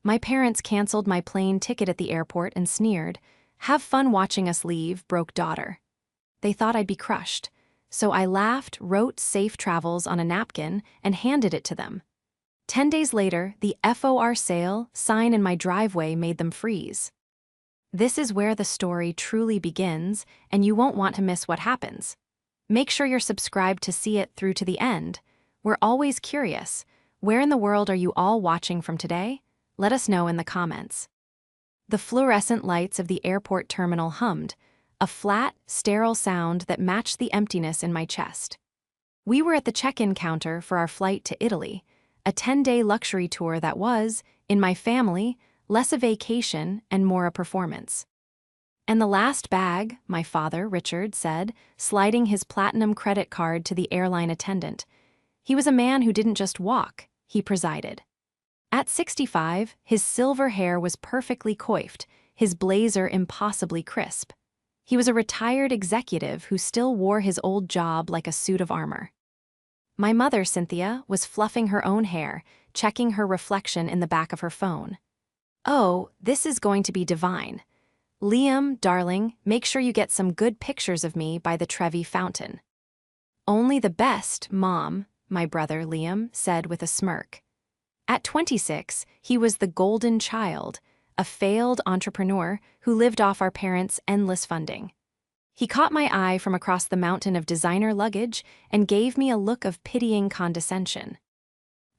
My parents canceled my plane ticket at the airport and sneered, "Have fun watching us leave, broke daughter." They thought I'd be crushed, so I laughed, wrote "safe travels" on a napkin, and handed it to them. 10 days later, the "FOR sale" sign in my driveway made them freeze. This is where the story truly begins, and you won't want to miss what happens. Make sure you're subscribed to see it through to the end. We're always curious. Where in the world are you all watching from today? Let us know in the comments. The fluorescent lights of the airport terminal hummed, a flat, sterile sound that matched the emptiness in my chest. We were at the check-in counter for our flight to Italy, a 10-day luxury tour that was, in my family, less a vacation and more a performance. "And the last bag," my father, Richard, said, sliding his platinum credit card to the airline attendant. He was a man who didn't just walk, he presided. At 65, his silver hair was perfectly coiffed, his blazer impossibly crisp. He was a retired executive who still wore his old job like a suit of armor. My mother, Cynthia, was fluffing her own hair, checking her reflection in the back of her phone. "Oh, this is going to be divine. Liam, darling, make sure you get some good pictures of me by the Trevi fountain." "Only the best, Mom," my brother Liam said with a smirk. At 26, he was the golden child, a failed entrepreneur who lived off our parents' endless funding. He caught my eye from across the mountain of designer luggage and gave me a look of pitying condescension.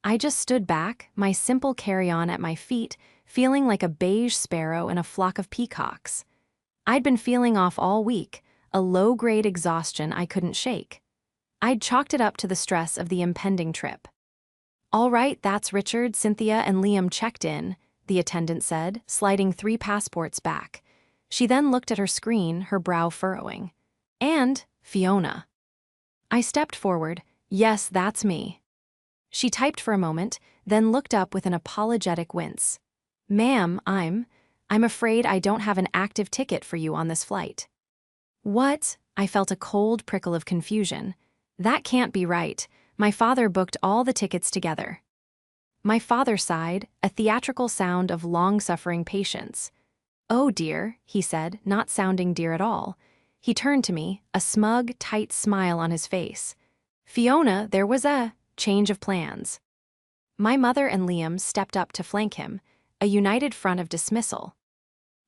I just stood back, my simple carry-on at my feet, feeling like a beige sparrow in a flock of peacocks. I'd been feeling off all week, a low-grade exhaustion I couldn't shake. I'd chalked it up to the stress of the impending trip. "All right, that's Richard, Cynthia, and Liam checked in," the attendant said, sliding 3 passports back. She then looked at her screen, her brow furrowing. "And Fiona." I stepped forward. "Yes, that's me." She typed for a moment, then looked up with an apologetic wince. "Ma'am, I'm afraid I don't have an active ticket for you on this flight." "What?" I felt a cold prickle of confusion. "That can't be right. My father booked all the tickets together." My father sighed, a theatrical sound of long-suffering patience. "Oh dear," he said, not sounding dear at all. He turned to me, a smug, tight smile on his face. "Fiona, there was a change of plans." My mother and Liam stepped up to flank him, a united front of dismissal.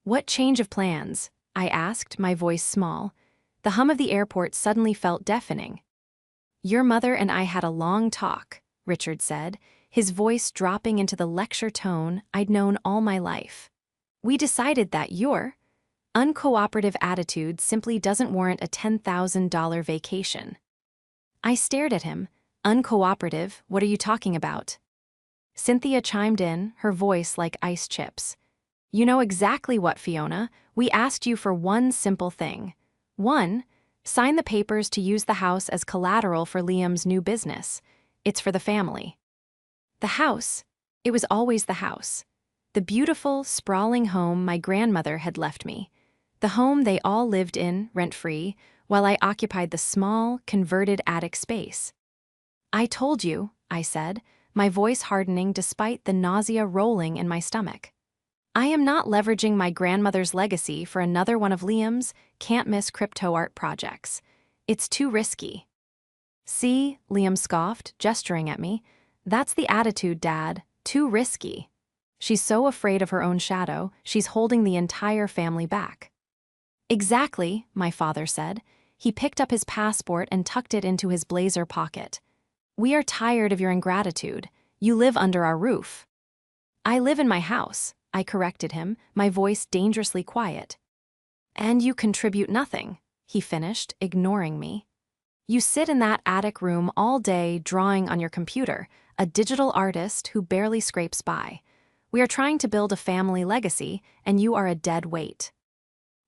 "What change of plans?" I asked, my voice small. The hum of the airport suddenly felt deafening. "Your mother and I had a long talk," Richard said, his voice dropping into the lecture tone I'd known all my life. "We decided that your uncooperative attitude simply doesn't warrant a $10,000 vacation." I stared at him. "Uncooperative? What are you talking about?" Cynthia chimed in, her voice like ice chips. "You know exactly what, Fiona. We asked you for one simple thing. 1. Sign the papers to use the house as collateral for Liam's new business. It's for the family." The house. It was always the house. The beautiful, sprawling home my grandmother had left me. The home they all lived in, rent-free, while I occupied the small, converted attic space. "I told you," I said, my voice hardening despite the nausea rolling in my stomach. "I am not leveraging my grandmother's legacy for another one of Liam's can't-miss crypto art projects. It's too risky." "See," Liam scoffed, gesturing at me. "That's the attitude, Dad. Too risky. She's so afraid of her own shadow, she's holding the entire family back." "Exactly," my father said. He picked up his passport and tucked it into his blazer pocket. "We are tired of your ingratitude. You live under our roof." "I live in my house," I corrected him, my voice dangerously quiet. "And you contribute nothing," he finished, ignoring me. "You sit in that attic room all day drawing on your computer, a digital artist who barely scrapes by. We are trying to build a family legacy, and you are a dead weight."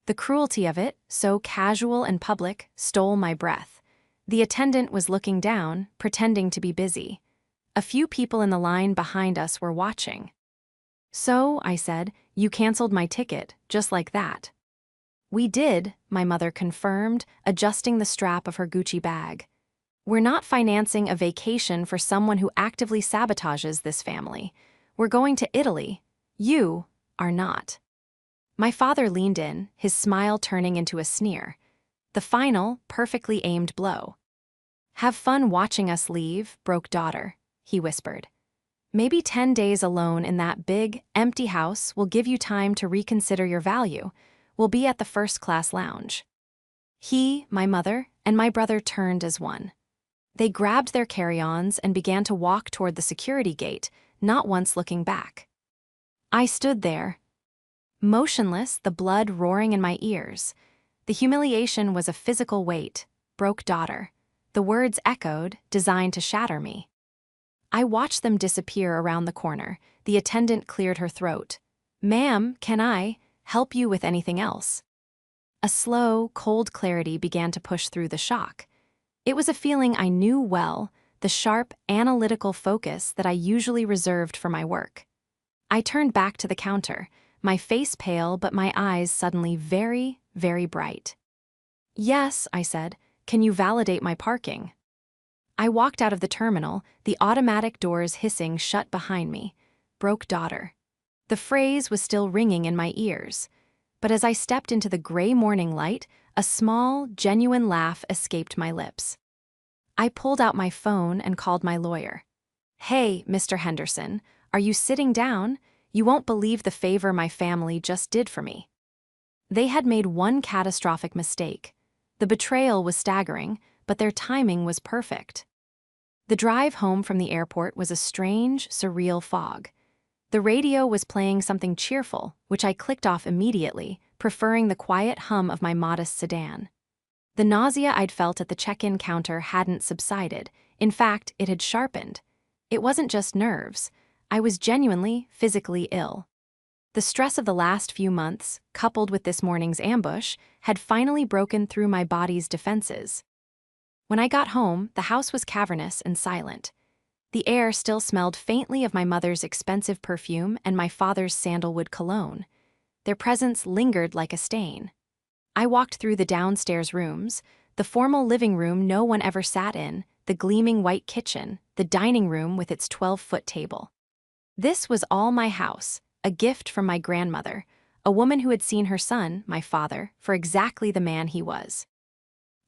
The cruelty of it, so casual and public, stole my breath. The attendant was looking down, pretending to be busy. A few people in the line behind us were watching. "So," I said, "you canceled my ticket, just like that." "We did," my mother confirmed, adjusting the strap of her Gucci bag. "We're not financing a vacation for someone who actively sabotages this family. We're going to Italy. You are not. My father leaned in, his smile turning into a sneer. The final, perfectly aimed blow. Have fun watching us leave, broke daughter, he whispered. Maybe 10 days alone in that big, empty house will give you time to reconsider your value. We'll be at the first-class lounge. He, my mother, and my brother turned as one. They grabbed their carry-ons and began to walk toward the security gate, not once looking back. I stood there, motionless, the blood roaring in my ears. The humiliation was a physical weight, broke daughter. The words echoed, designed to shatter me. I watched them disappear around the corner. The attendant cleared her throat. Ma'am, can I help you with anything else? A slow, cold clarity began to push through the shock. It was a feeling I knew well, the sharp, analytical focus that I usually reserved for my work. I turned back to the counter, my face pale but my eyes suddenly very, very bright. Yes, I said, can you validate my parking? I walked out of the terminal, the automatic doors hissing shut behind me. Broke daughter. The phrase was still ringing in my ears. But as I stepped into the gray morning light, a small, genuine laugh escaped my lips. I pulled out my phone and called my lawyer. Hey, Mr. Henderson, are you sitting down? You won't believe the favor my family just did for me. They had made one catastrophic mistake. The betrayal was staggering, but their timing was perfect. The drive home from the airport was a strange, surreal fog. The radio was playing something cheerful, which I clicked off immediately, preferring the quiet hum of my modest sedan. The nausea I'd felt at the check-in counter hadn't subsided. In fact, it had sharpened. It wasn't just nerves. I was genuinely, physically ill. The stress of the last few months, coupled with this morning's ambush, had finally broken through my body's defenses. When I got home, the house was cavernous and silent. The air still smelled faintly of my mother's expensive perfume and my father's sandalwood cologne. Their presence lingered like a stain. I walked through the downstairs rooms, the formal living room no one ever sat in, the gleaming white kitchen, the dining room with its 12-foot table. This was all my house, a gift from my grandmother, a woman who had seen her son, my father, for exactly the man he was.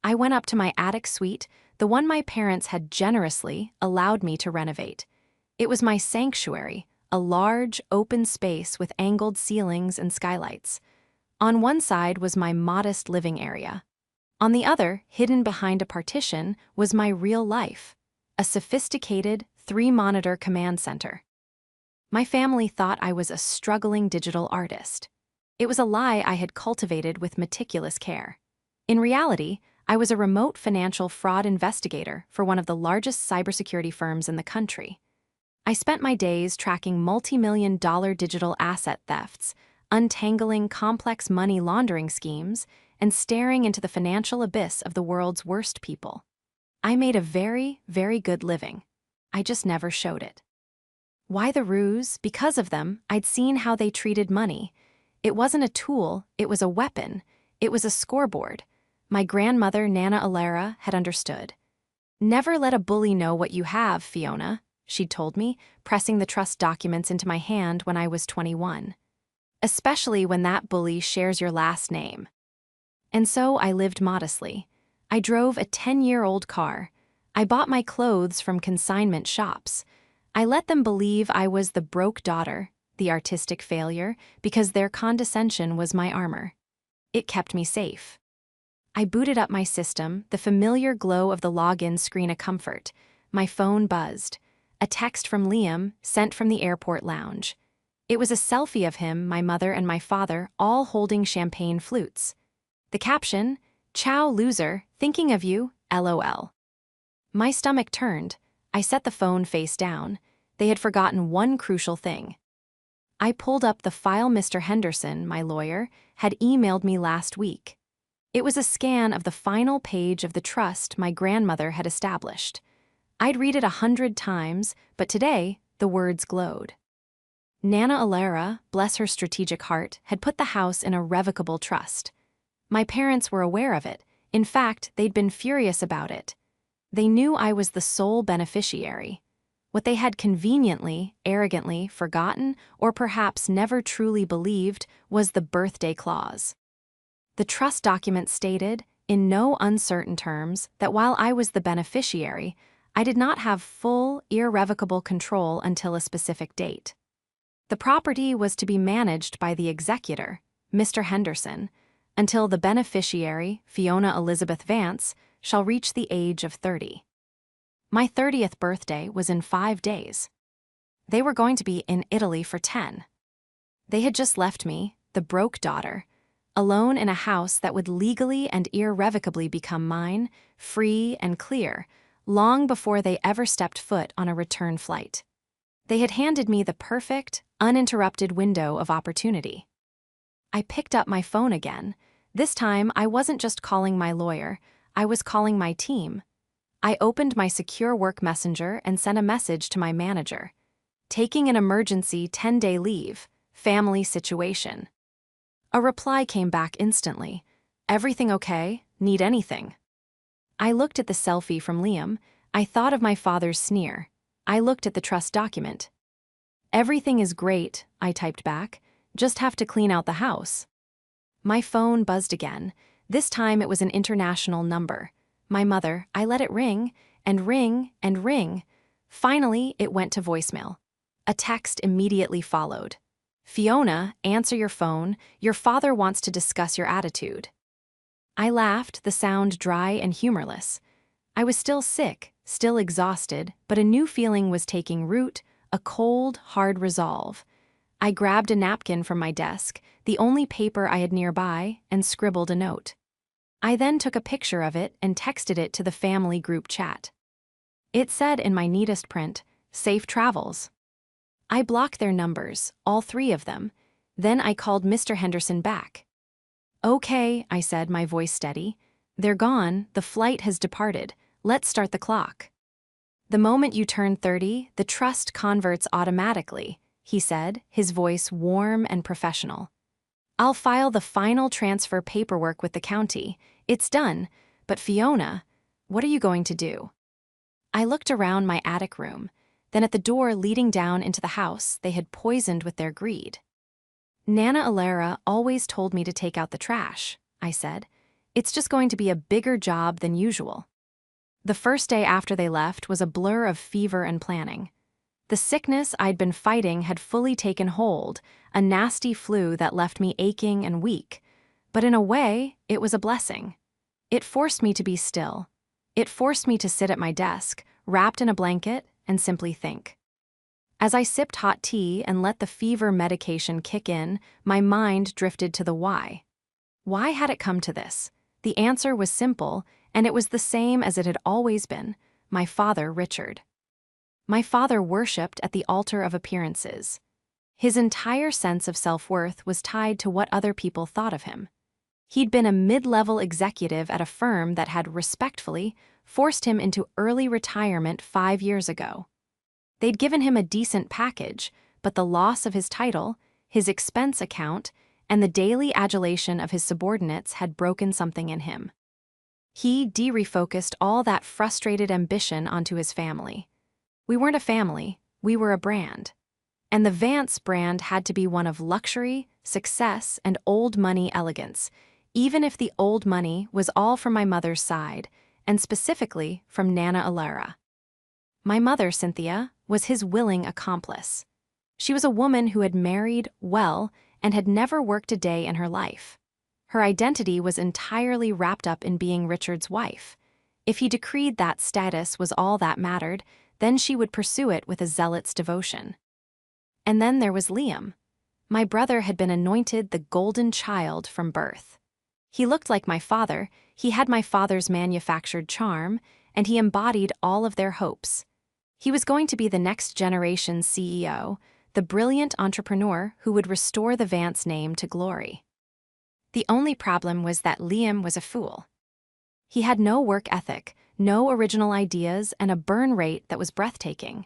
I went up to my attic suite, the one my parents had generously allowed me to renovate. It was my sanctuary, a large, open space with angled ceilings and skylights. On one side was my modest living area. On the other, hidden behind a partition, was my real life, a sophisticated, 3-monitor command center. My family thought I was a struggling digital artist. It was a lie I had cultivated with meticulous care. In reality, I was a remote financial fraud investigator for one of the largest cybersecurity firms in the country. I spent my days tracking multi-million-dollar digital asset thefts, untangling complex money laundering schemes, and staring into the financial abyss of the world's worst people. I made a very, very good living. I just never showed it. Why the ruse? Because of them, I'd seen how they treated money. It wasn't a tool, it was a weapon. It was a scoreboard. My grandmother, Nana Alara, had understood. Never let a bully know what you have, Fiona, she'd told me, pressing the trust documents into my hand when I was 21. Especially when that bully shares your last name. And so I lived modestly. I drove a 10-year-old car. I bought my clothes from consignment shops. I let them believe I was the broke daughter, the artistic failure, because their condescension was my armor. It kept me safe. I booted up my system, the familiar glow of the login screen a comfort. My phone buzzed. A text from Liam, sent from the airport lounge. It was a selfie of him, my mother, and my father, all holding champagne flutes. The caption, "Ciao, loser, thinking of you, LOL." My stomach turned. I set the phone face down. They had forgotten one crucial thing. I pulled up the file Mr. Henderson, my lawyer, had emailed me last week. It was a scan of the final page of the trust my grandmother had established. I'd read it 100 times, but today, the words glowed. Nana Alara, bless her strategic heart, had put the house in a revocable trust. My parents were aware of it. In fact, they'd been furious about it. They knew I was the sole beneficiary. What they had conveniently, arrogantly forgotten, or perhaps never truly believed, was the birthday clause. The trust document stated, in no uncertain terms, that while I was the beneficiary, I did not have full, irrevocable control until a specific date. The property was to be managed by the executor, Mr. Henderson, until the beneficiary, Fiona Elizabeth Vance, shall reach the age of 30. My 30th birthday was in 5 days. They were going to be in Italy for 10. They had just left me, the broke daughter, alone in a house that would legally and irrevocably become mine, free and clear, long before they ever stepped foot on a return flight. They had handed me the perfect, uninterrupted window of opportunity. I picked up my phone again. This time, I wasn't just calling my lawyer, I was calling my team. I opened my secure work messenger and sent a message to my manager. Taking an emergency 10-day leave, family situation. A reply came back instantly. Everything okay? Need anything? I looked at the selfie from Liam. I thought of my father's sneer. I looked at the trust document. Everything is great, I typed back. Just have to clean out the house. My phone buzzed again. This time it was an international number. My mother. I let it ring, and ring, and ring. Finally, it went to voicemail. A text immediately followed. Fiona, answer your phone. Your father wants to discuss your attitude. I laughed, the sound dry and humorless. I was still sick, still exhausted, but a new feeling was taking root, a cold, hard resolve. I grabbed a napkin from my desk, the only paper I had nearby, and scribbled a note. I then took a picture of it and texted it to the family group chat. It said in my neatest print, "Safe travels." I blocked their numbers, all 3 of them. Then I called Mr. Henderson back. "Okay," I said, my voice steady. "They're gone, the flight has departed. Let's start the clock." "The moment you turn 30, the trust converts automatically," he said, his voice warm and professional. "I'll file the final transfer paperwork with the county. It's done. But Fiona, what are you going to do?" I looked around my attic room, then at the door leading down into the house they had poisoned with their greed. "Nana Alara always told me to take out the trash," I said. "It's just going to be a bigger job than usual." The first day after they left was a blur of fever and planning. The sickness I'd been fighting had fully taken hold, a nasty flu that left me aching and weak. But in a way, it was a blessing. It forced me to be still. It forced me to sit at my desk, wrapped in a blanket, and simply think. As I sipped hot tea and let the fever medication kick in, my mind drifted to the why. Why had it come to this? The answer was simple, and it was the same as it had always been: my father, Richard. My father worshipped at the altar of appearances. His entire sense of self-worth was tied to what other people thought of him. He'd been a mid-level executive at a firm that had respectfully forced him into early retirement 5 years ago. They'd given him a decent package, but the loss of his title, his expense account, and the daily adulation of his subordinates had broken something in him. He de-refocused all that frustrated ambition onto his family. We weren't a family, we were a brand. And the Vance brand had to be one of luxury, success, and old money elegance, even if the old money was all from my mother's side, and specifically from Nana Alara. My mother, Cynthia, was his willing accomplice. She was a woman who had married well and had never worked a day in her life. Her identity was entirely wrapped up in being Richard's wife. If he decreed that status was all that mattered, then she would pursue it with a zealot's devotion. And then there was Liam. My brother had been anointed the golden child from birth. He looked like my father, he had my father's manufactured charm, and he embodied all of their hopes. He was going to be the next generation's CEO, the brilliant entrepreneur who would restore the Vance name to glory. The only problem was that Liam was a fool. He had no work ethic, no original ideas, and a burn rate that was breathtaking.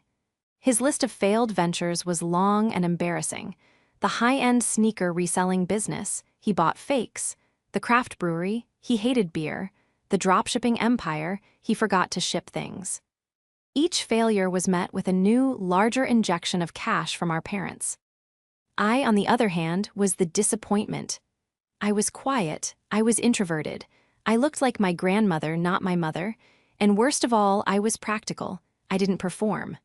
His list of failed ventures was long and embarrassing. The high-end sneaker reselling business, he bought fakes. The craft brewery, he hated beer. The dropshipping empire, he forgot to ship things. Each failure was met with a new, larger injection of cash from our parents. I, on the other hand, was the disappointment. I was quiet, I was introverted, I looked like my grandmother, not my mother, and worst of all, I was practical. I didn't perform.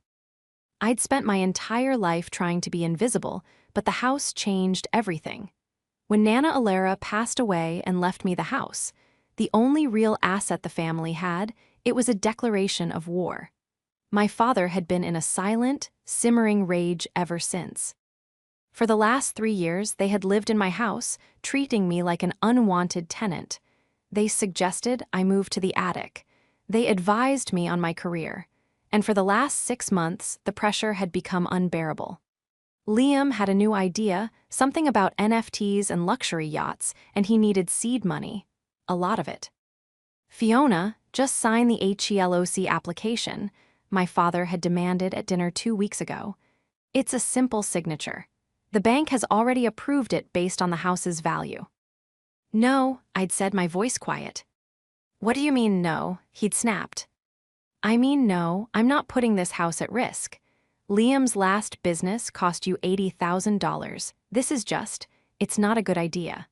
I'd spent my entire life trying to be invisible, but the house changed everything. When Nana Alara passed away and left me the house, the only real asset the family had, it was a declaration of war. My father had been in a silent, simmering rage ever since. For the last 3 years, they had lived in my house, treating me like an unwanted tenant. They suggested I move to the attic. They advised me on my career. And for the last 6 months, the pressure had become unbearable. Liam had a new idea, something about NFTs and luxury yachts, and he needed seed money. A lot of it. Fiona, just sign the HELOC application, my father had demanded at dinner 2 weeks ago. It's a simple signature. The bank has already approved it based on the house's value. No, I'd said, my voice quiet. What do you mean no? He'd snapped. I mean no, I'm not putting this house at risk. Liam's last business cost you $80,000. This is it's not a good idea.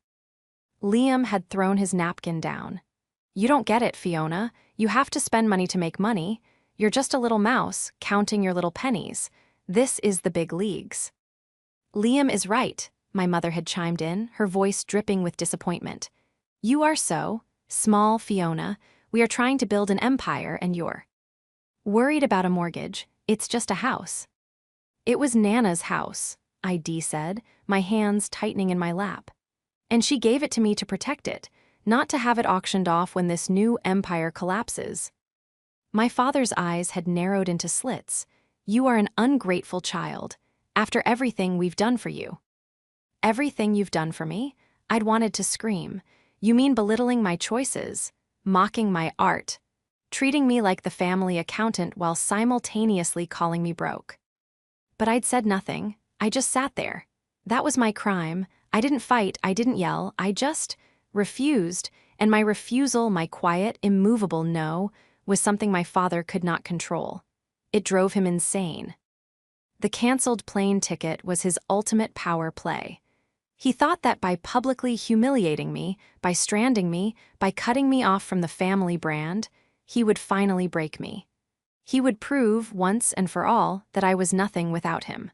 Liam had thrown his napkin down. You don't get it, Fiona. You have to spend money to make money. You're just a little mouse, counting your little pennies. This is the big leagues. Liam is right, my mother had chimed in, her voice dripping with disappointment. You are so small, Fiona. We are trying to build an empire and you're worried about a mortgage. It's just a house. It was Nana's house, I said, my hands tightening in my lap. And she gave it to me to protect it, not to have it auctioned off when this new empire collapses. My father's eyes had narrowed into slits. You are an ungrateful child, after everything we've done for you. Everything you've done for me? I'd wanted to scream. You mean belittling my choices, mocking my art, treating me like the family accountant while simultaneously calling me broke. But I'd said nothing. I just sat there. That was my crime. I didn't fight, I didn't yell, I just refused, and my refusal, my quiet, immovable no, was something my father could not control. It drove him insane. The canceled plane ticket was his ultimate power play. He thought that by publicly humiliating me, by stranding me, by cutting me off from the family brand, he would finally break me. He would prove, once and for all, that I was nothing without him.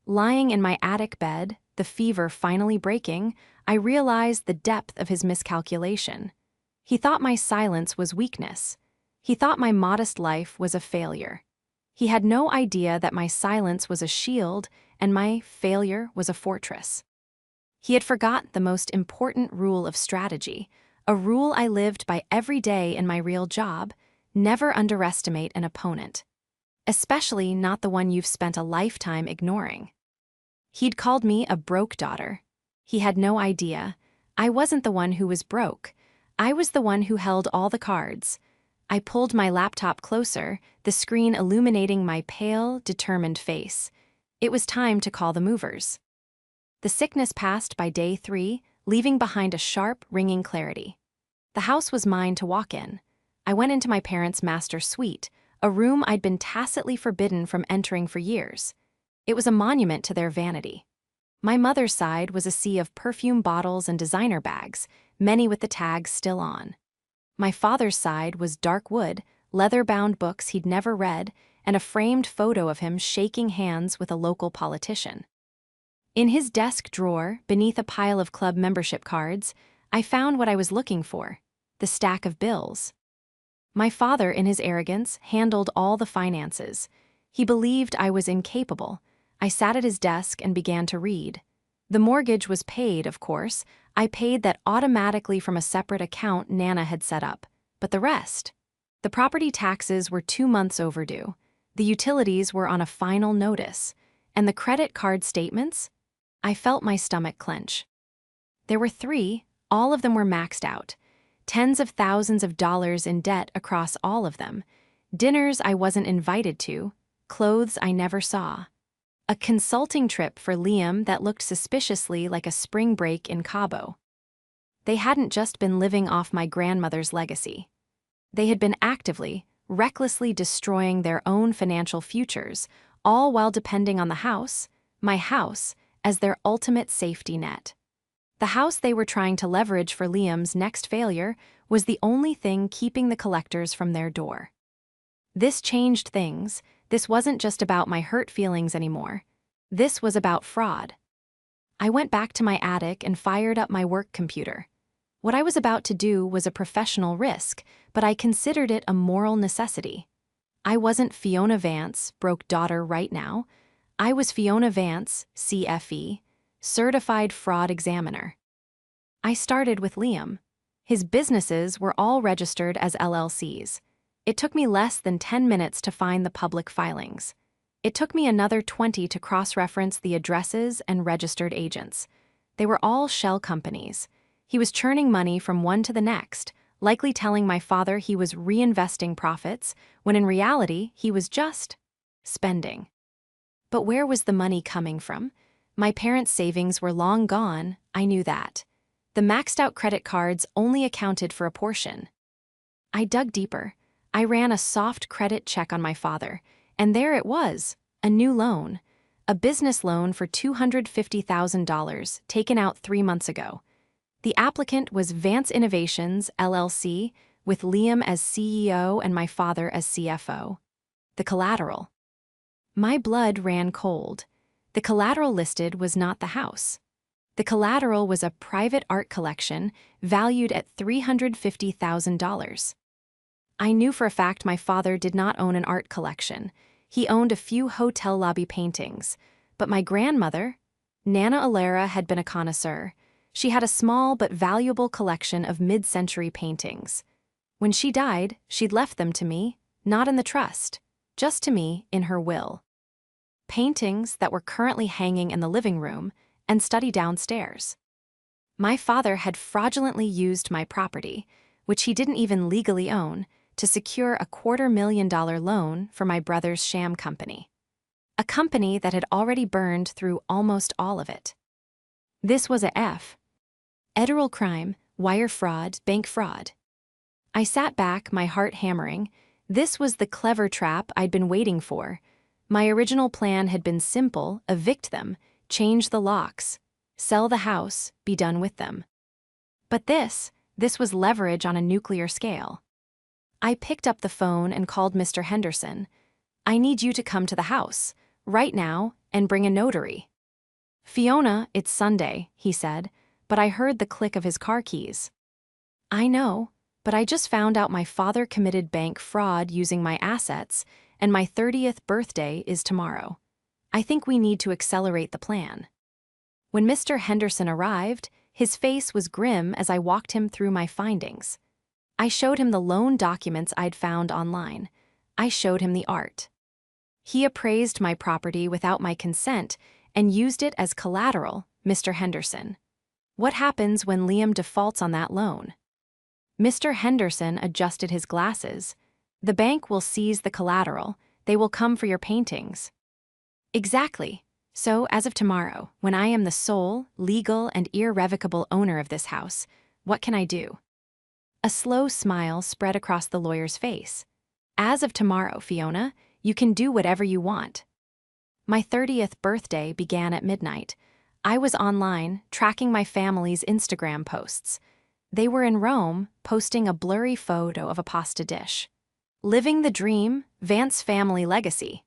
Lying in my attic bed, the fever finally breaking, I realized the depth of his miscalculation. He thought my silence was weakness. He thought my modest life was a failure. He had no idea that my silence was a shield and my failure was a fortress. He had forgotten the most important rule of strategy, a rule I lived by every day in my real job: never underestimate an opponent, especially not the one you've spent a lifetime ignoring. He'd called me a broke daughter. He had no idea. I wasn't the one who was broke. I was the one who held all the cards. I pulled my laptop closer, the screen illuminating my pale, determined face. It was time to call the movers. The sickness passed by day 3, leaving behind a sharp, ringing clarity. The house was mine to walk in. I went into my parents' master suite, a room I'd been tacitly forbidden from entering for years. It was a monument to their vanity. My mother's side was a sea of perfume bottles and designer bags, many with the tags still on. My father's side was dark wood, leather-bound books he'd never read, and a framed photo of him shaking hands with a local politician. In his desk drawer, beneath a pile of club membership cards, I found what I was looking for: the stack of bills. My father, in his arrogance, handled all the finances. He believed I was incapable. I sat at his desk and began to read. The mortgage was paid, of course. I paid that automatically from a separate account Nana had set up. But the rest? The property taxes were 2 months overdue. The utilities were on a final notice. And the credit card statements? I felt my stomach clench. There were 3, all of them were maxed out. Tens of thousands of dollars in debt across all of them. Dinners I wasn't invited to, clothes I never saw. A consulting trip for Liam that looked suspiciously like a spring break in Cabo. They hadn't just been living off my grandmother's legacy. They had been actively, recklessly destroying their own financial futures, all while depending on the house, my house, as their ultimate safety net. The house they were trying to leverage for Liam's next failure was the only thing keeping the collectors from their door. This changed things. This wasn't just about my hurt feelings anymore. This was about fraud. I went back to my attic and fired up my work computer. What I was about to do was a professional risk, but I considered it a moral necessity. I wasn't Fiona Vance, broke daughter right now. I was Fiona Vance, CFE, certified fraud examiner. I started with Liam. His businesses were all registered as LLCs. It took me less than 10 minutes to find the public filings. It took me another 20 to cross-reference the addresses and registered agents. They were all shell companies. He was churning money from one to the next, likely telling my father he was reinvesting profits, when in reality he was just spending. But where was the money coming from? My parents' savings were long gone, I knew that. The maxed-out credit cards only accounted for a portion. I dug deeper. I ran a soft credit check on my father, and there it was, a new loan. A business loan for $250,000 taken out 3 months ago. The applicant was Vance Innovations, LLC, with Liam as CEO and my father as CFO. The collateral. My blood ran cold. The collateral listed was not the house. The collateral was a private art collection valued at $350,000. I knew for a fact my father did not own an art collection. He owned a few hotel lobby paintings. But my grandmother, Nana Alera, had been a connoisseur. She had a small but valuable collection of mid-century paintings. When she died, she'd left them to me, not in the trust, just to me in her will. Paintings that were currently hanging in the living room and study downstairs. My father had fraudulently used my property, which he didn't even legally own, to secure a $250,000 loan for my brother's sham company. A company that had already burned through almost all of it. This was a F. Federal crime, wire fraud, bank fraud. I sat back, my heart hammering. This was the clever trap I'd been waiting for. My original plan had been simple: evict them, change the locks, sell the house, be done with them. But this was leverage on a nuclear scale. I picked up the phone and called Mr. Henderson. I need you to come to the house, right now, and bring a notary. Fiona, it's Sunday, he said, but I heard the click of his car keys. I know, but I just found out my father committed bank fraud using my assets, and my 30th birthday is tomorrow. I think we need to accelerate the plan. When Mr. Henderson arrived, his face was grim as I walked him through my findings. I showed him the loan documents I'd found online. I showed him the art. He appraised my property without my consent and used it as collateral, Mr. Henderson. What happens when Liam defaults on that loan? Mr. Henderson adjusted his glasses. The bank will seize the collateral. They will come for your paintings. Exactly. So, as of tomorrow, when I am the sole, legal, and irrevocable owner of this house, what can I do? A slow smile spread across the lawyer's face. As of tomorrow, Fiona, you can do whatever you want. My 30th birthday began at midnight. I was online, tracking my family's Instagram posts. They were in Rome, posting a blurry photo of a pasta dish. Living the dream, Vance family legacy.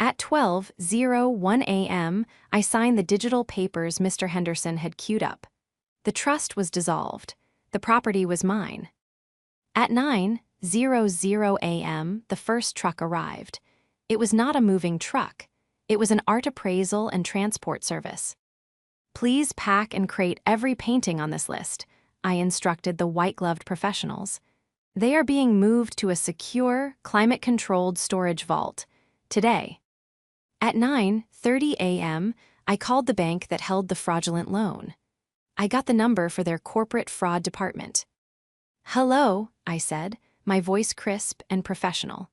At 12:01 a.m., I signed the digital papers Mr. Henderson had queued up. The trust was dissolved. The property was mine. At 9:00 a.m., the first truck arrived. It was not a moving truck. It was an art appraisal and transport service. Please pack and crate every painting on this list, I instructed the white-gloved professionals. They are being moved to a secure, climate-controlled storage vault today. At 9:30 a.m., I called the bank that held the fraudulent loan. I got the number for their corporate fraud department. Hello, I said, my voice crisp and professional.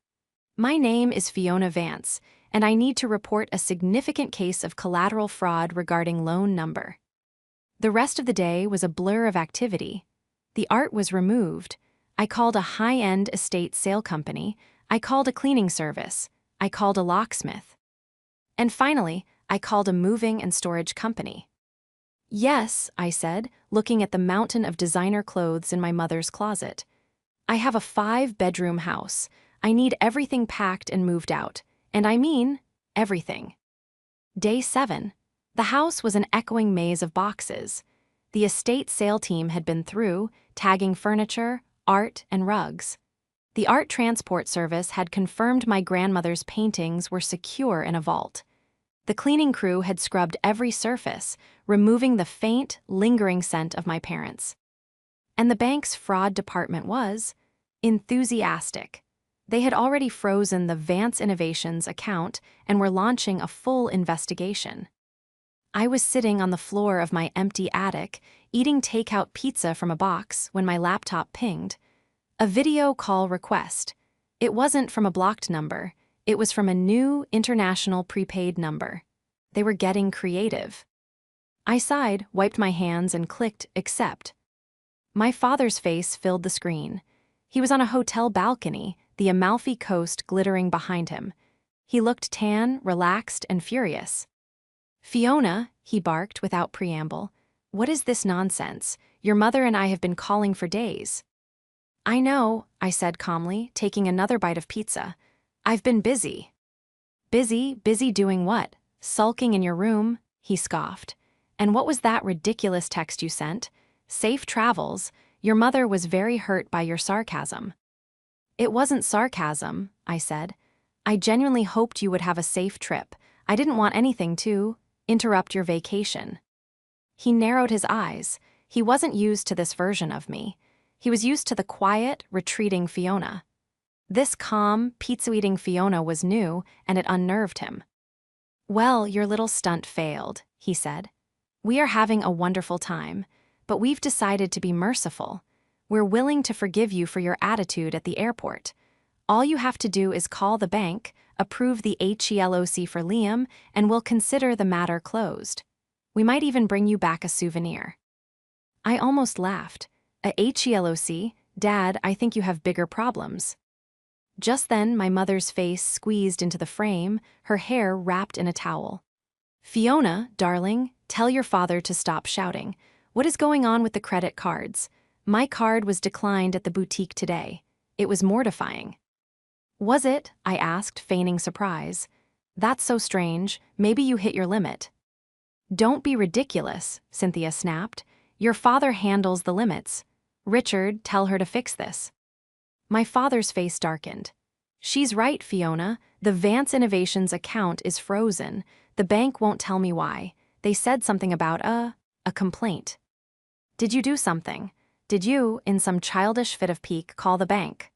My name is Fiona Vance, and I need to report a significant case of collateral fraud regarding loan number. The rest of the day was a blur of activity. The art was removed. I called a high-end estate sale company. I called a cleaning service. I called a locksmith. And finally, I called a moving and storage company. Yes, I said, looking at the mountain of designer clothes in my mother's closet. I have a 5-bedroom house. I need everything packed and moved out. And I mean, everything. Day 7. The house was an echoing maze of boxes. The estate sale team had been through, tagging furniture, art, and rugs. The art transport service had confirmed my grandmother's paintings were secure in a vault. The cleaning crew had scrubbed every surface, removing the faint, lingering scent of my parents. And the bank's fraud department was enthusiastic. They had already frozen the Vance Innovations account and were launching a full investigation. I was sitting on the floor of my empty attic, eating takeout pizza from a box when my laptop pinged. A video call request. It wasn't from a blocked number. It was from a new international prepaid number. They were getting creative. I sighed, wiped my hands, and clicked accept. My father's face filled the screen. He was on a hotel balcony, the Amalfi Coast glittering behind him. He looked tan, relaxed, and furious. "Fiona," he barked without preamble, "what is this nonsense? Your mother and I have been calling for days." "I know," I said calmly, taking another bite of pizza. "I've been busy." "Busy? Busy doing what? Sulking in your room?" he scoffed. "And what was that ridiculous text you sent? Safe travels. Your mother was very hurt by your sarcasm." "It wasn't sarcasm," I said. "I genuinely hoped you would have a safe trip. I didn't want anything to interrupt your vacation." He narrowed his eyes. He wasn't used to this version of me. He was used to the quiet, retreating Fiona. This calm, pizza-eating Fiona was new, and it unnerved him. "Well, your little stunt failed," he said. "We are having a wonderful time, but we've decided to be merciful. We're willing to forgive you for your attitude at the airport. All you have to do is call the bank, approve the HELOC for Liam, and we'll consider the matter closed. We might even bring you back a souvenir." I almost laughed. "A HELOC? Dad, I think you have bigger problems." Just then, my mother's face squeezed into the frame, her hair wrapped in a towel. "Fiona, darling, tell your father to stop shouting. What is going on with the credit cards? My card was declined at the boutique today. It was mortifying." "Was it?" I asked, feigning surprise. "That's so strange. Maybe you hit your limit." "Don't be ridiculous," Cynthia snapped. "Your father handles the limits. Richard, tell her to fix this." My father's face darkened. "She's right, Fiona. The Vance Innovations account is frozen. The bank won't tell me why. They said something about a complaint." "Did you do something? Did you, in some childish fit of pique, call the bank?"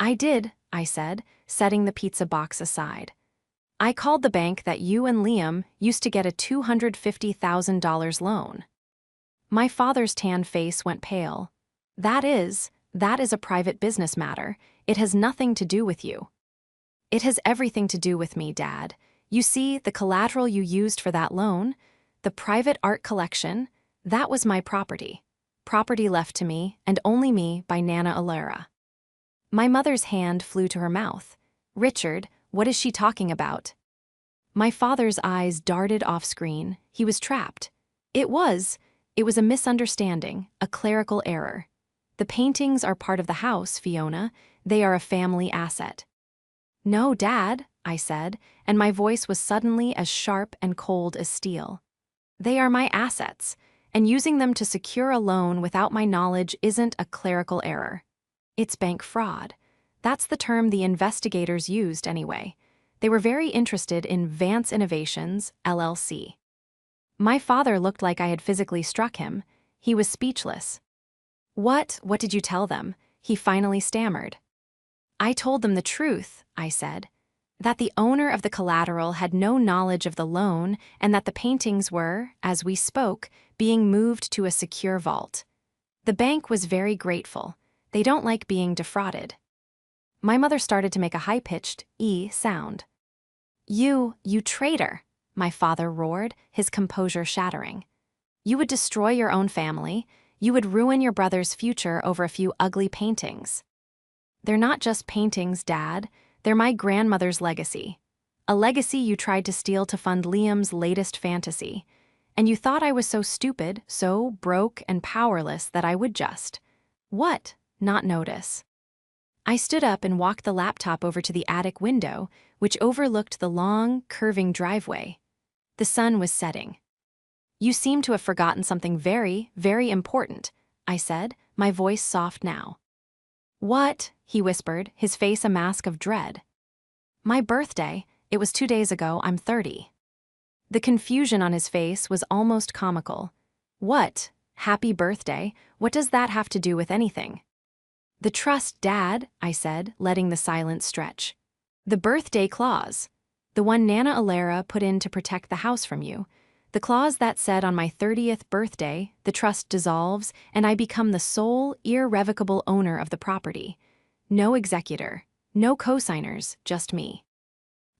"I did," I said, setting the pizza box aside. "I called the bank that you and Liam used to get a $250,000 loan." My father's tan face went pale. That is a private business matter. It has nothing to do with you." "It has everything to do with me, Dad. You see, the collateral you used for that loan, the private art collection, that was my property. Property left to me, and only me, by Nana Alera." My mother's hand flew to her mouth. "Richard, what is she talking about?" My father's eyes darted off screen. He was trapped. It was a misunderstanding, a clerical error. The paintings are part of the house, Fiona. They are a family asset." "No, Dad," I said, and my voice was suddenly as sharp and cold as steel. "They are my assets, and using them to secure a loan without my knowledge isn't a clerical error. It's bank fraud. That's the term the investigators used anyway. They were very interested in Vance Innovations, LLC." My father looked like I had physically struck him. He was speechless. What did you tell them?" he finally stammered. "I told them the truth," I said. "That the owner of the collateral had no knowledge of the loan and that the paintings were, as we spoke, being moved to a secure vault. The bank was very grateful. They don't like being defrauded." My mother started to make a high-pitched E sound. You traitor," my father roared, his composure shattering. "You would destroy your own family. You would ruin your brother's future over a few ugly paintings. They're not just paintings, Dad. They're my grandmother's legacy. A legacy you tried to steal to fund Liam's latest fantasy. And you thought I was so stupid, so broke and powerless that I would just— What? Not notice. I stood up and walked the laptop over to the attic window, which overlooked the long, curving driveway. The sun was setting. You seem to have forgotten something very, very important, I said, my voice soft now. What? He whispered, his face a mask of dread. My birthday. It was 2 days ago. I'm 30. The confusion on his face was almost comical. What? Happy birthday? What does that have to do with anything? The trust, Dad, I said, letting the silence stretch. The birthday clause. The one Nana Alera put in to protect the house from you. The clause that said on my 30th birthday, the trust dissolves and I become the sole, irrevocable owner of the property. No executor, no co-signers, just me.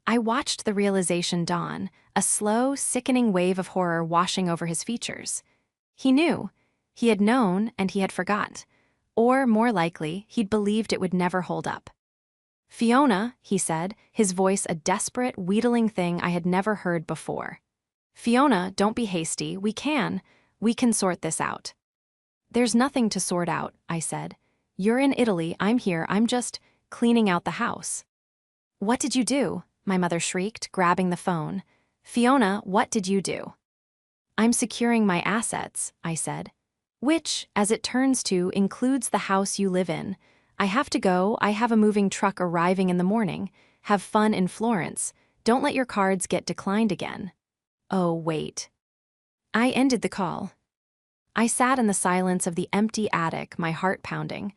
I watched the realization dawn, a slow, sickening wave of horror washing over his features. He knew. He had known, and he had forgot. Or, more likely, he'd believed it would never hold up. Fiona, he said, his voice a desperate, wheedling thing I had never heard before. Fiona, don't be hasty. We can sort this out. There's nothing to sort out, I said. You're in Italy, I'm here, I'm just cleaning out the house. What did you do? My mother shrieked, grabbing the phone. Fiona, what did you do? I'm securing my assets, I said. Which, as it turns to, includes the house you live in. I have to go, I have a moving truck arriving in the morning. Have fun in Florence. Don't let your cards get declined again. Oh, wait. I ended the call. I sat in the silence of the empty attic, my heart pounding.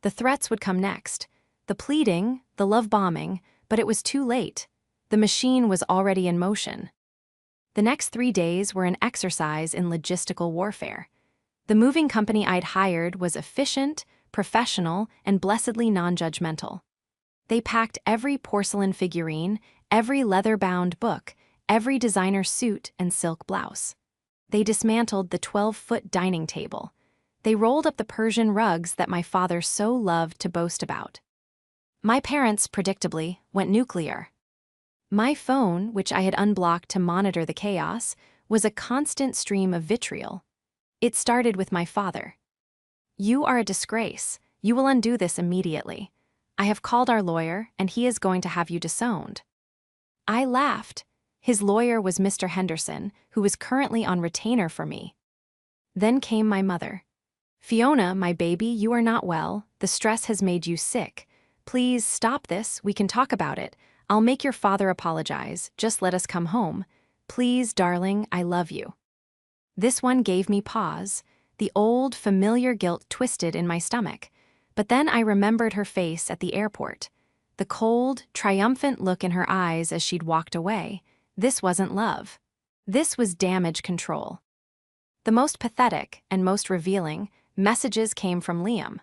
The threats would come next. The pleading, the love bombing, but it was too late. The machine was already in motion. The next 3 days were an exercise in logistical warfare. The moving company I'd hired was efficient, professional, and blessedly non-judgmental. They packed every porcelain figurine, every leather-bound book, every designer suit and silk blouse. They dismantled the 12-foot dining table. They rolled up the Persian rugs that my father so loved to boast about. My parents, predictably, went nuclear. My phone, which I had unblocked to monitor the chaos, was a constant stream of vitriol. It started with my father. You are a disgrace. You will undo this immediately. I have called our lawyer, and he is going to have you disowned. I laughed. His lawyer was Mr. Henderson, who was currently on retainer for me. Then came my mother. Fiona, my baby, you are not well. The stress has made you sick. Please stop this. We can talk about it. I'll make your father apologize. Just let us come home. Please, darling, I love you. This one gave me pause. The old, familiar guilt twisted in my stomach. But then I remembered her face at the airport. The cold, triumphant look in her eyes as she'd walked away. This wasn't love. This was damage control. The most pathetic and most revealing messages came from Liam.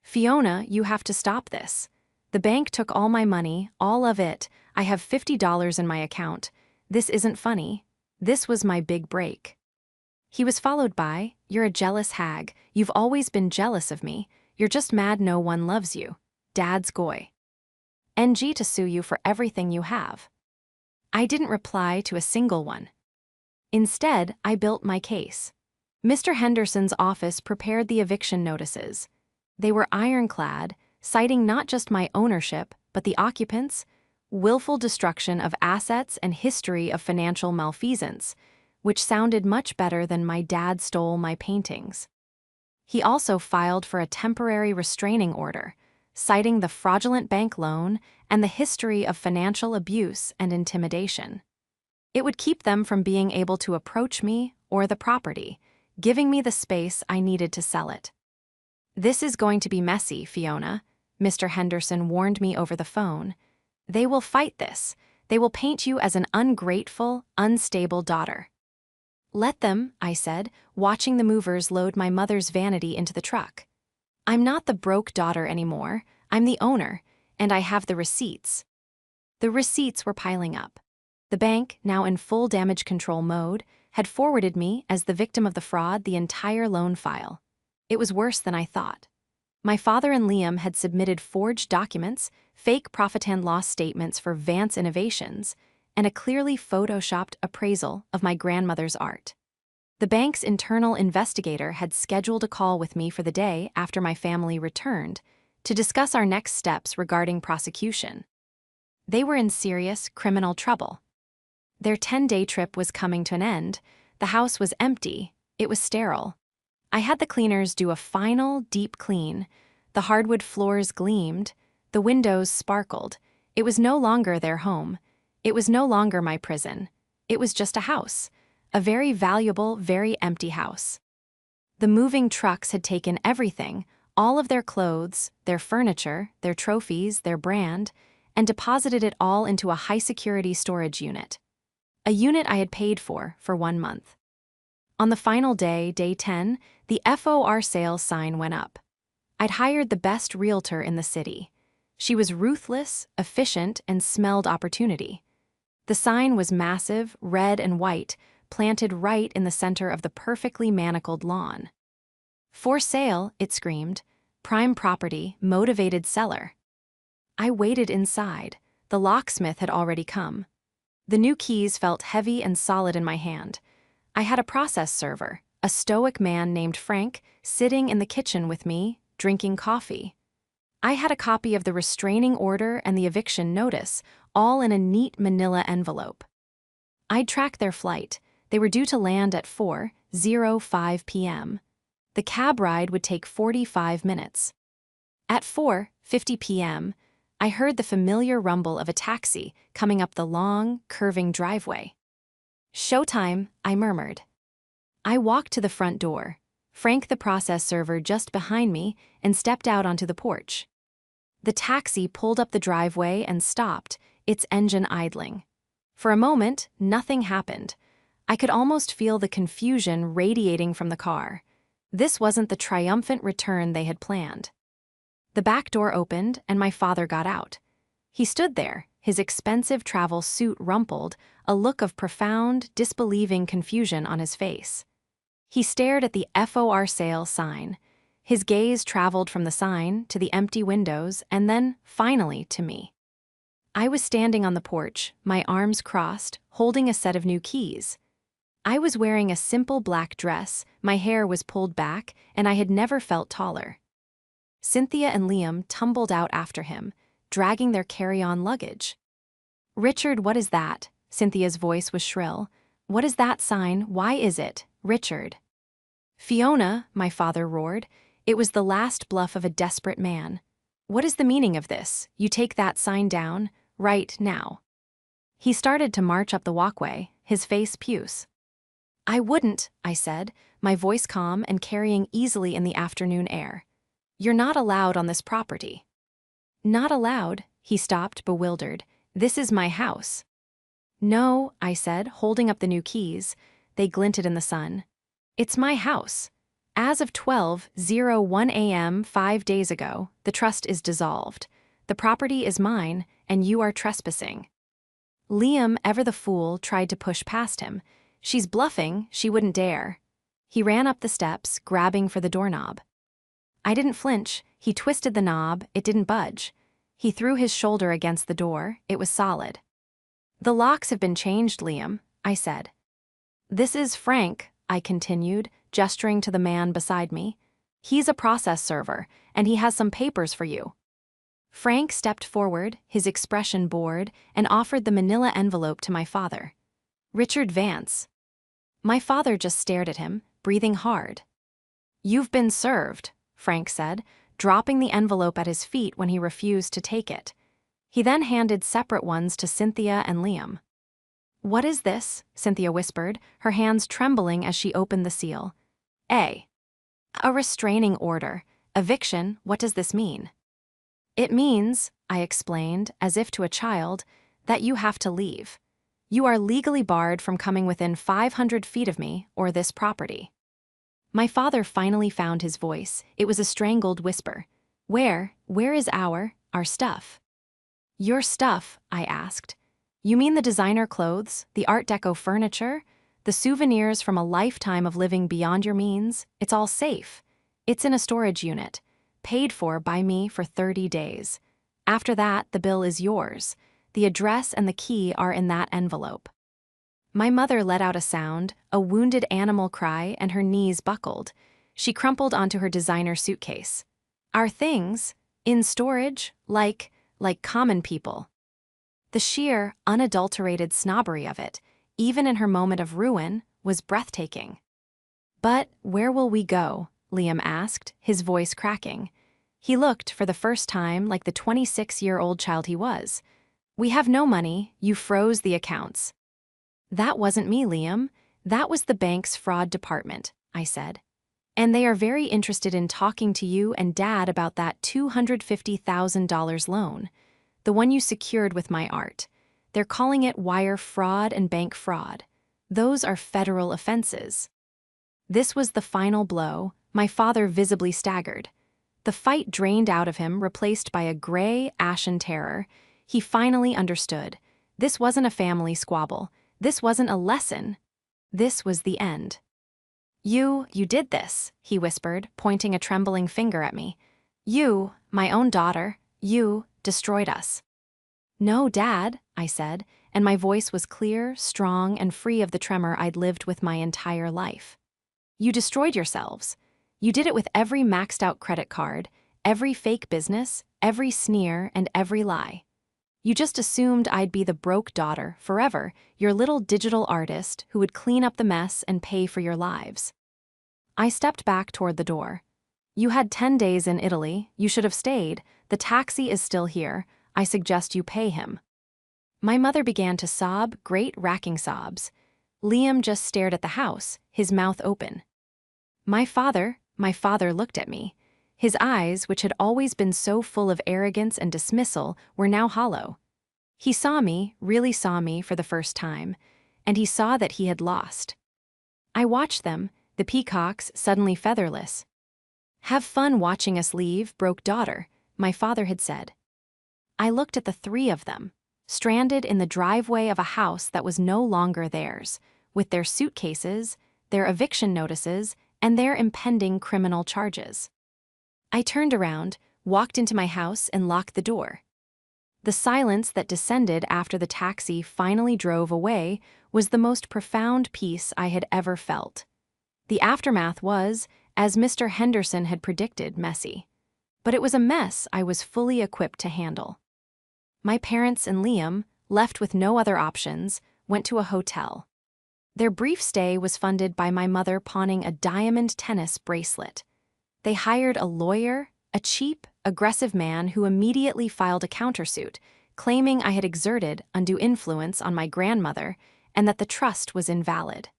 Fiona, you have to stop this. The bank took all my money, all of it. I have $50 in my account. This isn't funny. This was my big break. He was followed by, you're a jealous hag. You've always been jealous of me. You're just mad no one loves you. Dad's goy. NG to sue you for everything you have. I didn't reply to a single one. Instead, I built my case. Mr. Henderson's office prepared the eviction notices. They were ironclad, citing not just my ownership, but the occupants, willful destruction of assets and history of financial malfeasance, which sounded much better than my dad stole my paintings. He also filed for a temporary restraining order, citing the fraudulent bank loan and the history of financial abuse and intimidation. It would keep them from being able to approach me or the property, giving me the space I needed to sell it. This is going to be messy, Fiona, Mr. Henderson warned me over the phone. They will fight this. They will paint you as an ungrateful, unstable daughter. Let them, I said, watching the movers load my mother's vanity into the truck. I'm not the broke daughter anymore. I'm the owner, and I have the receipts. The receipts were piling up. The bank, now in full damage control mode, had forwarded me, as the victim of the fraud, the entire loan file. It was worse than I thought. My father and Liam had submitted forged documents, fake profit and loss statements for Vance Innovations, and a clearly photoshopped appraisal of my grandmother's art. The bank's internal investigator had scheduled a call with me for the day after my family returned to discuss our next steps regarding prosecution. They were in serious criminal trouble. Their 10-day trip was coming to an end. The house was empty. It was sterile. I had the cleaners do a final, deep clean. The hardwood floors gleamed. The windows sparkled. It was no longer their home. It was no longer my prison. It was just a house. A very valuable, very empty house. The moving trucks had taken everything, all of their clothes, their furniture, their trophies, their brand, and deposited it all into a high-security storage unit. A unit I had paid for 1 month. On the final day, day 10, the FOR sale sign went up. I'd hired the best realtor in the city. She was ruthless, efficient, and smelled opportunity. The sign was massive, red and white, planted right in the center of the perfectly manacled lawn. For sale, it screamed. Prime property, motivated seller. I waited inside. The locksmith had already come. The new keys felt heavy and solid in my hand. I had a process server, a stoic man named Frank, sitting in the kitchen with me, drinking coffee. I had a copy of the restraining order and the eviction notice, all in a neat manila envelope. I'd tracked their flight. They were due to land at 4:05 p.m. The cab ride would take 45 minutes. At 4:50 p.m., I heard the familiar rumble of a taxi coming up the long, curving driveway. "Showtime," I murmured. I walked to the front door, Frank the process server just behind me, and stepped out onto the porch. The taxi pulled up the driveway and stopped, its engine idling. For a moment, nothing happened. I could almost feel the confusion radiating from the car. This wasn't the triumphant return they had planned. The back door opened, and my father got out. He stood there, his expensive travel suit rumpled, a look of profound, disbelieving confusion on his face. He stared at the FOR sale sign. His gaze traveled from the sign to the empty windows and then, finally, to me. I was standing on the porch, my arms crossed, holding a set of new keys. I was wearing a simple black dress, my hair was pulled back, and I had never felt taller. Cynthia and Liam tumbled out after him, dragging their carry-on luggage. "Richard, what is that?" Cynthia's voice was shrill. "What is that sign? Why is it, Richard?" "Fiona," my father roared. It was the last bluff of a desperate man. "What is the meaning of this? You take that sign down, right now." He started to march up the walkway, his face puce. "I wouldn't," I said, my voice calm and carrying easily in the afternoon air. "You're not allowed on this property." "Not allowed?" He stopped, bewildered. "This is my house." "No," I said, holding up the new keys. They glinted in the sun. "It's my house. As of 12:01 a.m. 5 days ago, the trust is dissolved. The property is mine, and you are trespassing." Liam, ever the fool, tried to push past him. "She's bluffing, she wouldn't dare." He ran up the steps, grabbing for the doorknob. I didn't flinch. He twisted the knob, it didn't budge. He threw his shoulder against the door, it was solid. "The locks have been changed, Liam," I said. "This is Frank," I continued, gesturing to the man beside me. "He's a process server, and he has some papers for you." Frank stepped forward, his expression bored, and offered the manila envelope to my father. "Richard Vance." My father just stared at him, breathing hard. "You've been served," Frank said, dropping the envelope at his feet when he refused to take it. He then handed separate ones to Cynthia and Liam. "What is this?" Cynthia whispered, her hands trembling as she opened the seal. A restraining order. Eviction, what does this mean?" "It means," I explained, as if to a child, "that you have to leave. You are legally barred from coming within 500 feet of me or this property." My father finally found his voice. It was a strangled whisper. Where is our stuff?" "Your stuff?" I asked. "You mean the designer clothes, the Art Deco furniture, the souvenirs from a lifetime of living beyond your means? It's all safe. It's in a storage unit, paid for by me for 30 days. After that, the bill is yours. The address and the key are in that envelope." My mother let out a sound, a wounded animal cry, and her knees buckled. She crumpled onto her designer suitcase. "Our things? In storage? Like common people." The sheer, unadulterated snobbery of it, even in her moment of ruin, was breathtaking. "But where will we go?" Liam asked, his voice cracking. He looked, for the first time, like the 26-year-old child he was. "We have no money, you froze the accounts." "That wasn't me, Liam. That was the bank's fraud department," I said. "And they are very interested in talking to you and Dad about that $250,000 loan, the one you secured with my art. They're calling it wire fraud and bank fraud. Those are federal offenses." This was the final blow. My father visibly staggered. The fight drained out of him, replaced by a gray, ashen terror. He finally understood. This wasn't a family squabble. This wasn't a lesson. This was the end. You did this," he whispered, pointing a trembling finger at me. "You, my own daughter, you destroyed us." "No, Dad," I said, and my voice was clear, strong, and free of the tremor I'd lived with my entire life. "You destroyed yourselves. You did it with every maxed-out credit card, every fake business, every sneer, and every lie. You just assumed I'd be the broke daughter forever, your little digital artist who would clean up the mess and pay for your lives." I stepped back toward the door. "You had 10 days in Italy. You should have stayed. The taxi is still here. I suggest you pay him." My mother began to sob, great racking sobs. Liam just stared at the house, his mouth open. My father looked at me. His eyes, which had always been so full of arrogance and dismissal, were now hollow. He saw me, really saw me for the first time, and he saw that he had lost. I watched them, the peacocks suddenly featherless. "Have fun watching us leave, broke daughter," my father had said. I looked at the three of them, stranded in the driveway of a house that was no longer theirs, with their suitcases, their eviction notices, and their impending criminal charges. I turned around, walked into my house, and locked the door. The silence that descended after the taxi finally drove away was the most profound peace I had ever felt. The aftermath was, as Mr. Henderson had predicted, messy. But it was a mess I was fully equipped to handle. My parents and Liam, left with no other options, went to a hotel. Their brief stay was funded by my mother pawning a diamond tennis bracelet. They hired a lawyer, a cheap, aggressive man who immediately filed a countersuit, claiming I had exerted undue influence on my grandmother and that the trust was invalid.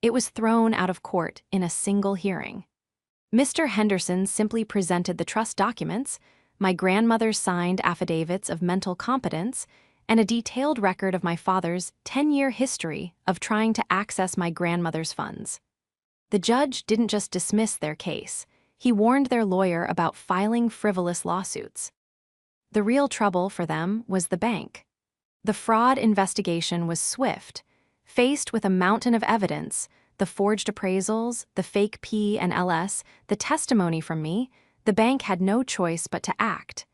It was thrown out of court in a single hearing. Mr. Henderson simply presented the trust documents, my grandmother's signed affidavits of mental competence, and a detailed record of my father's 10-year history of trying to access my grandmother's funds. The judge didn't just dismiss their case. He warned their lawyer about filing frivolous lawsuits. The real trouble for them was the bank. The fraud investigation was swift. Faced with a mountain of evidence, the forged appraisals, the fake P and LS, the testimony from me, the bank had no choice but to act.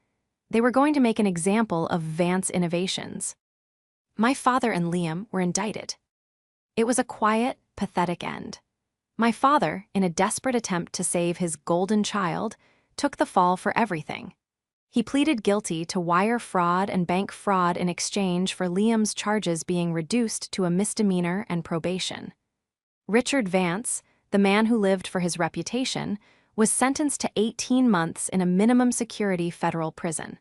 They were going to make an example of Vance Innovations. My father and Liam were indicted. It was a quiet, pathetic end. My father, in a desperate attempt to save his golden child, took the fall for everything. He pleaded guilty to wire fraud and bank fraud in exchange for Liam's charges being reduced to a misdemeanor and probation. Richard Vance, the man who lived for his reputation, was sentenced to 18 months in a minimum security federal prison.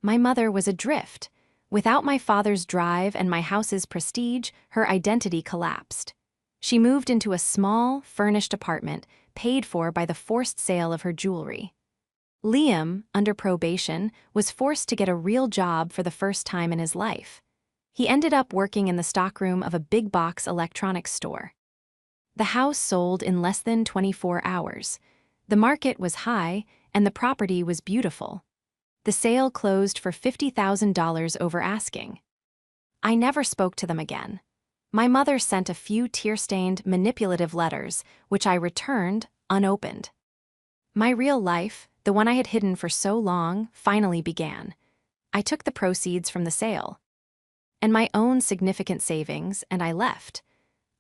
My mother was adrift. Without my father's drive and my house's prestige, her identity collapsed. She moved into a small, furnished apartment, paid for by the forced sale of her jewelry. Liam, under probation, was forced to get a real job for the first time in his life. He ended up working in the stockroom of a big-box electronics store. The house sold in less than 24 hours. The market was high, and the property was beautiful. The sale closed for $50,000 over asking. I never spoke to them again. My mother sent a few tear-stained, manipulative letters, which I returned, unopened. My real life, the one I had hidden for so long, finally began. I took the proceeds from the sale and my own significant savings, and I left.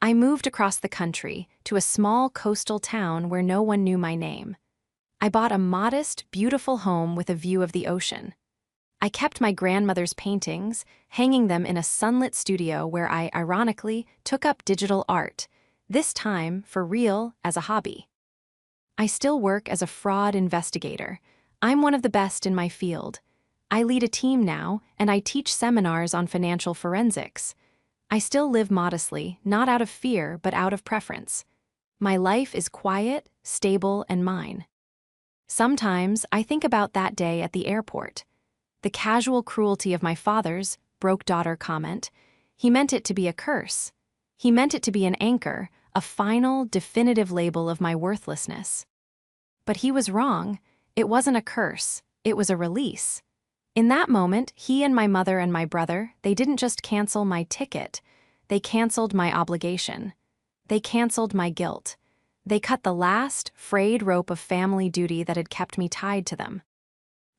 I moved across the country to a small coastal town where no one knew my name. I bought a modest, beautiful home with a view of the ocean. I kept my grandmother's paintings, hanging them in a sunlit studio where I, ironically, took up digital art, this time, for real, as a hobby. I still work as a fraud investigator. I'm one of the best in my field. I lead a team now, and I teach seminars on financial forensics. I still live modestly, not out of fear, but out of preference. My life is quiet, stable, and mine. Sometimes I think about that day at the airport. The casual cruelty of my father's broke daughter comment. He meant it to be a curse. He meant it to be an anchor, a final, definitive label of my worthlessness. But he was wrong. It wasn't a curse. It was a release. In that moment, he and my brother, they didn't just cancel my ticket. They canceled my obligation. They canceled my guilt. They cut the last, frayed rope of family duty that had kept me tied to them.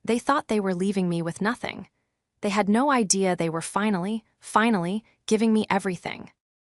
They thought they were leaving me with nothing. They had no idea they were finally giving me everything.